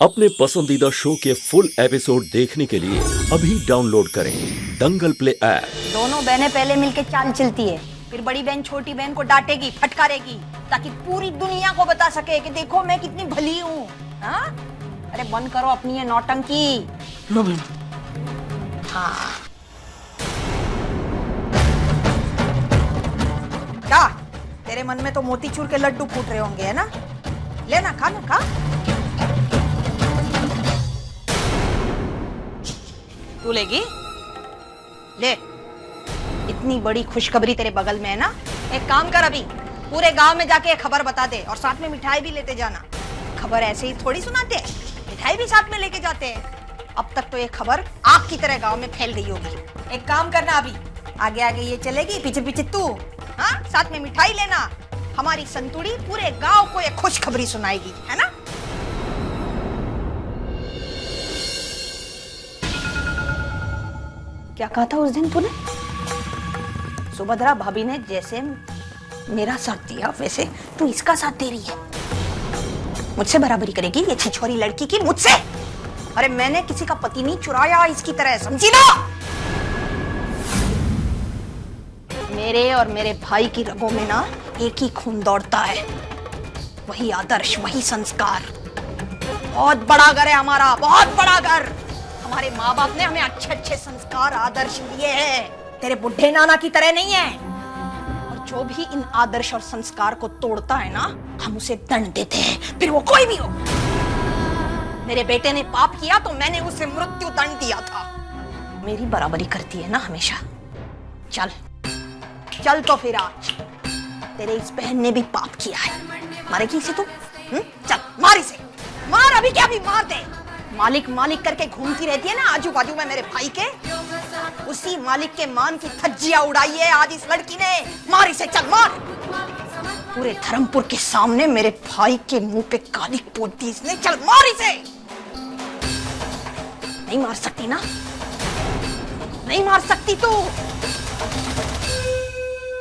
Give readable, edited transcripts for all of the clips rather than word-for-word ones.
अपने पसंदीदा शो के फुल एपिसोड देखने के लिए अभी डाउनलोड करें दंगल प्ले ऐप। दोनों बहनें पहले मिलके चाल चलती है, फिर बड़ी बहन छोटी बहन को डांटेगी, फटकारेगी, ताकि पूरी दुनिया को बता सके कि देखो मैं कितनी भली हूँ। हाँ? अरे बंद करो अपनी ये नौटंकी। लो बहन। हाँ। क्या तेरे मन में तो मोतीचूर के लड्डू फूट रहे होंगे, है ना? लेना, खा ना, खा। तू लेगी? ले। इतनी बड़ी खुशखबरी तेरे बगल में है ना, एक काम कर, अभी पूरे गांव में जाके खबर बता दे और साथ में मिठाई भी लेते जाना। खबर ऐसे ही थोड़ी सुनाते हैं, मिठाई भी साथ में लेके जाते हैं। अब तक तो ये खबर आग की तरह गांव में फैल गई होगी। एक काम करना, अभी आगे आगे ये चलेगी, पीछे पीछे तू। हाँ, साथ में मिठाई लेना। हमारी संतुड़ी पूरे गांव को ये खुशखबरी सुनाएगी, है ना? क्या कहा था उस दिन तूने? सुभद्रा भाभी ने जैसे मेरा साथ दिया वैसे तू इसका साथ दे रही है। मुझसे बराबरी करेगी ये छिछोरी लड़की की, मुझसे? अरे मैंने किसी का पति नहीं चुराया इसकी तरह, समझी ना? मेरे और मेरे भाई की रगों में ना एक ही खून दौड़ता है, वही आदर्श, वही संस्कार। बहुत बड़ा घर है हमारा, बहुत बड़ा घर। हमारे माँ बाप ने हमें अच्छे अच्छे संस्कार, आदर्श दिए हैं। तेरे बुढ़े नाना की तरह नहीं है। और जो भी इन आदर्श और संस्कार को तोड़ता है ना, हम उसे दंड देते हैं, फिर वो कोई भी हो। मेरे बेटे ने पाप किया तो मैंने उसे मृत्यु दंड दिया था। मेरी बराबरी करती है ना हमेशा। चल चल तो फिर आज तेरे इस बहन ने भी पाप किया है। मारेगी इसे तू? चल मार इसे, मार, अभी क्या, अभी मार दे। मालिक मालिक करके घूमती रहती है ना आजू बाजू में मेरे भाई के, उसी मालिक के मान की धज्जियां उड़ाई है आज इस लड़की ने। मार इसे, चल मार। पूरे धर्मपुर के सामने मेरे भाई के मुंह पे काली पोत दी इसने, चल मार इसे। नहीं मार सकती ना? नहीं मार सकती तू?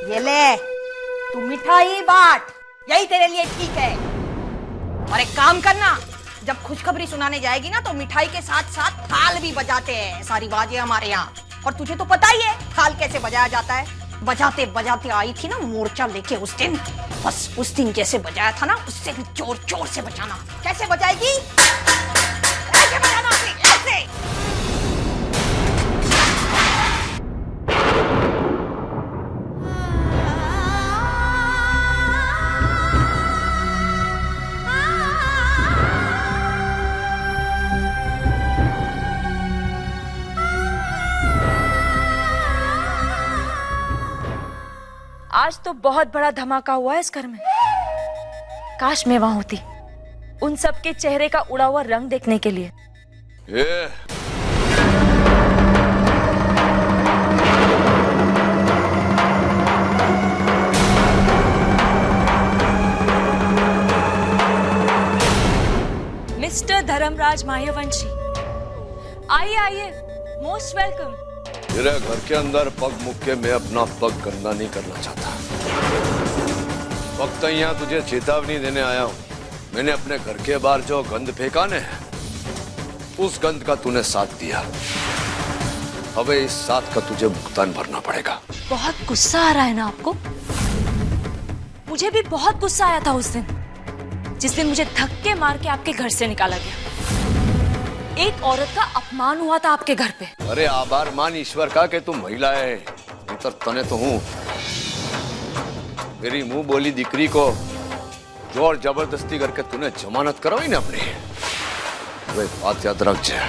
ये ले, तू मिठाई बांट, यही तेरे लिए ठीक है। और एक काम करना, जब खुशखबरी सुनाने जाएगी ना तो मिठाई के साथ साथ थाल भी बजाते हैं, सारी बाजें हमारे यहाँ। और तुझे तो पता ही है थाल कैसे बजाया जाता है। बजाते बजाते आई थी ना मोर्चा लेके उस दिन, बस उस दिन जैसे बजाया था ना उससे भी जोर जोर से बजाना। कैसे बजाएगी? ऐसे बजाना, ऐसे। आज तो बहुत बड़ा धमाका हुआ है इस घर में। काश मैं वहां होती, उन सब के चेहरे का उड़ा हुआ रंग देखने के लिए। मिस्टर धर्मराज मायावंशी, आइए आइए, मोस्ट वेलकम। तेरे घर के अंदर पग मुक के मैं अपना पग गंदा नहीं करना चाहता। वक्त यहाँ तुझे चेतावनी देने आया हूँ। मैंने अपने घर के बाहर जो गंद फेंका ने, उस गंद का तूने साथ दिया। अब इस साथ का तुझे भुगतान भरना पड़ेगा। बहुत गुस्सा आ रहा है ना आपको? मुझे भी बहुत गुस्सा आया था उस दिन, जिस दिन मुझे धक्के मार के आपके घर से निकाला गया। एक औरत का अपमान हुआ था आपके घर पे। अरे आभार मान ईश्वर का कि तू महिला है, तो तने तो हूँ। मेरी मुंह बोली दिकरी को जोर जबरदस्ती करके तूने जमानत कराई ना अपनी। वे बात याद रख जे,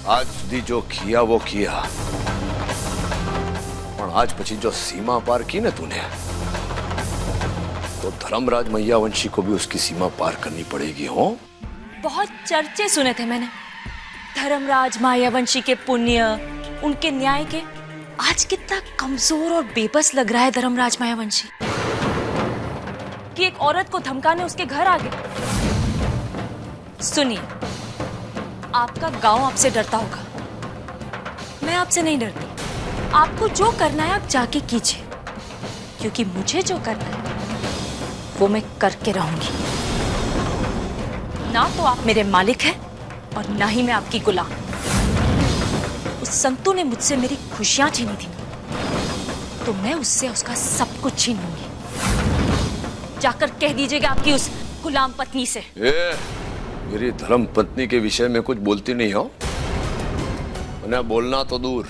आज सुधी जो किया वो किया, और आज पछी जो सीमा पार की ना तूने, तो धर्मराज मैयावंशी को भी उसकी सीमा पार करनी पड़ेगी। हो बहुत चर्चे सुने थे मैंने धर्मराज मायावंशी के पुण्य, उनके न्याय के। आज कितना कमजोर और बेबस लग रहा है धर्मराज मायावंशी कि एक औरत को धमकाने उसके घर आ गए। सुनिए, आपका गांव आपसे डरता होगा, मैं आपसे नहीं डरती। आपको जो करना है आप जाके कीजिए, क्योंकि मुझे जो करना है वो मैं करके रहूंगी। ना तो आप मेरे मालिक हैं और ना ही मैं आपकी गुलाम। उस संतू ने मुझसे मेरी खुशियां छीनी थी, तो मैं उससे उसका सब कुछ छीन लूंगी। जाकर कह दीजिएगा आपकी उस गुलाम पत्नी से। मेरी धर्म पत्नी के विषय में कुछ बोलती नहीं हो? उन्हें बोलना तो दूर,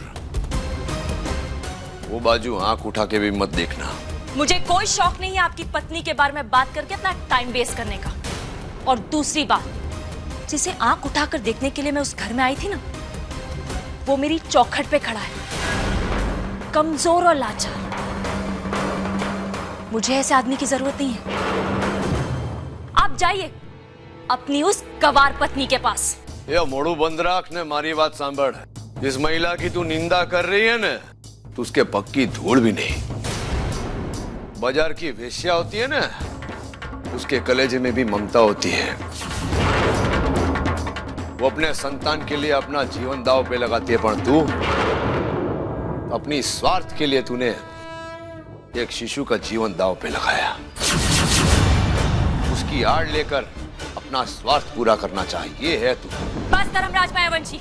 वो बाजू आंख उठा के भी मत देखना। मुझे कोई शौक नहीं है आपकी पत्नी के बारे में बात करके अपना टाइम वेस्ट करने का। और दूसरी बात, जिसे आंख उठाकर देखने के लिए मैं उस घर में आई थी ना, वो मेरी चौखट पे खड़ा है, कमजोर और लाचार। मुझे ऐसे आदमी की जरूरत नहीं है। आप जाइए अपनी उस गवार पत्नी के पास। ये मोड़ू बंद राख ने मारी बात सांभड़। जिस महिला की तू निंदा कर रही है ना, तो उसके पग की धूल भी नहीं। बाजार की वेश्या होती है ना, उसके कलेजे में भी ममता होती है। वो अपने संतान के लिए अपना जीवन दांव पे लगाती है, पर तू अपनी स्वार्थ के लिए तूने एक शिशु का जीवन दांव पे लगाया। उसकी आड़ लेकर अपना स्वार्थ पूरा करना चाहिए है तू। बस धर्मराज मायावंशी,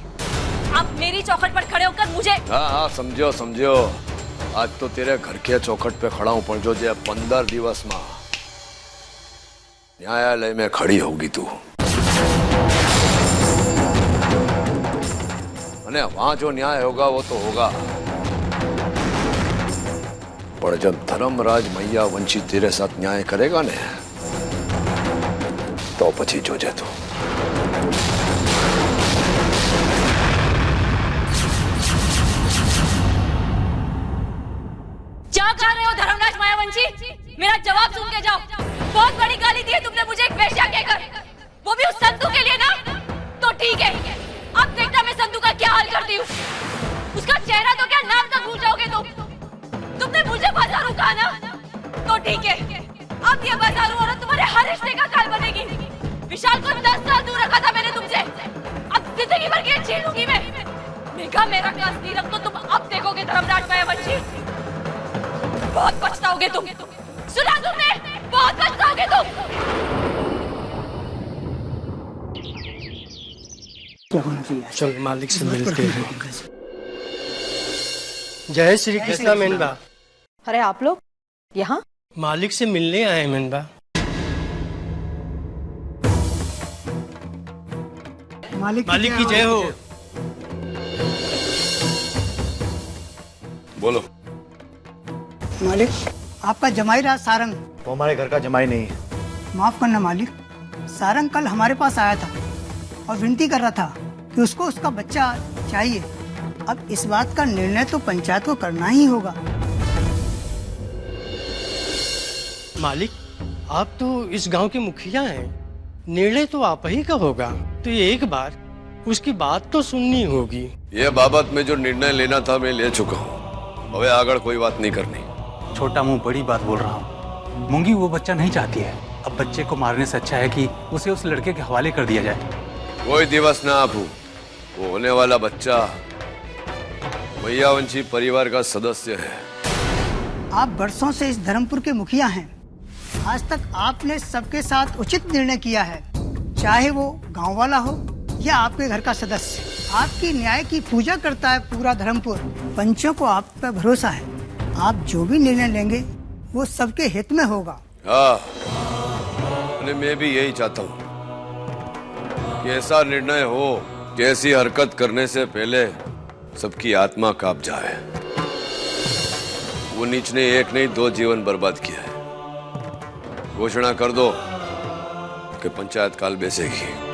आप मेरी चौखट पर खड़े होकर मुझे। हाँ, समझो समझो। आज तो तेरे घर के चौखट पे खड़ा हूं, पर जो 15 दिवस में न्यायालय में खड़ी होगी तू। अने वहां जो न्याय होगा वो तो होगा, पर जब धर्मराज मायावंशी तेरे साथ न्याय करेगा ने, तो पछी जोजे तू। क्या कर रहे हो धर्मराज मायावंशी? मेरा जवाब सुन के जाओ। बहुत बड़ी गाली दी है तुमने मुझे एक वेश्या कहकर, वो भी उस संतू के लिए ना। तो ठीक है, अब देखना मैं संतू का क्या हाल करती हूँ। उसका चेहरा तो क्या, नाम तक भूल जाओगे तुम। तुमने मुझे बाजारू कहा ना, तो ठीक है, अब ये बाजारू औरत तुम्हारे हर रिश्ते का काल बनेगी। विशाल को 10 साल दूर रखा था मैंने तुमसे, अब जिंदगी भर की छीन लूंगी मैं। मेघा मेरा का असली रंग तो तुम अब देखोगे धर्मराज मायावंशी। बहुत पछताओगे तुम। सुना तुमने? बहुत पछताओगे तुम। चल मालिक से मिलते हैं। जय श्री कृष्णा मेनबा। अरे आप लोग यहाँ? मालिक से मिलने आए मेनबा। मालिक की जय हो। बोलो। मालिक, आपका जमाई रहा सारंग। वो हमारे घर का जमाई नहीं है। माफ करना मालिक, सारंग कल हमारे पास आया था और विनती कर रहा था कि उसको उसका बच्चा चाहिए। अब इस बात का निर्णय तो पंचायत को करना ही होगा। मालिक, आप तो इस गांव के मुखिया हैं, निर्णय तो आप ही का होगा। तो ये एक बार उसकी बात तो सुननी होगी। ये बाबत में जो निर्णय लेना था मैं ले चुका हूँ, अब आगे कोई बात नहीं करनी। छोटा मुंह बड़ी बात बोल रहा हूँ। मूंगी वो बच्चा नहीं चाहती है। अब बच्चे को मारने से अच्छा है कि उसे उस लड़के के हवाले कर दिया जाए। कोई दिवस ना आपू, वो होने वाला बच्चा मायावंशी परिवार का सदस्य है। आप बरसों से इस धर्मपुर के मुखिया हैं। आज तक आपने सबके साथ उचित निर्णय किया है, चाहे वो गांव वाला हो या आपके घर का सदस्य। आपकी न्याय की पूजा करता है पूरा धर्मपुर। पंचों को आप पर भरोसा है, आप जो भी निर्णय लेंगे वो सबके हित में होगा। हाँ, मैं भी यही चाहता हूँ कि ऐसा निर्णय हो कि ऐसी हरकत करने से पहले सबकी आत्मा कांप जाए। वो नीच ने एक नहीं 2 जीवन बर्बाद किया है। घोषणा कर दो कि पंचायत काल बैसेगी।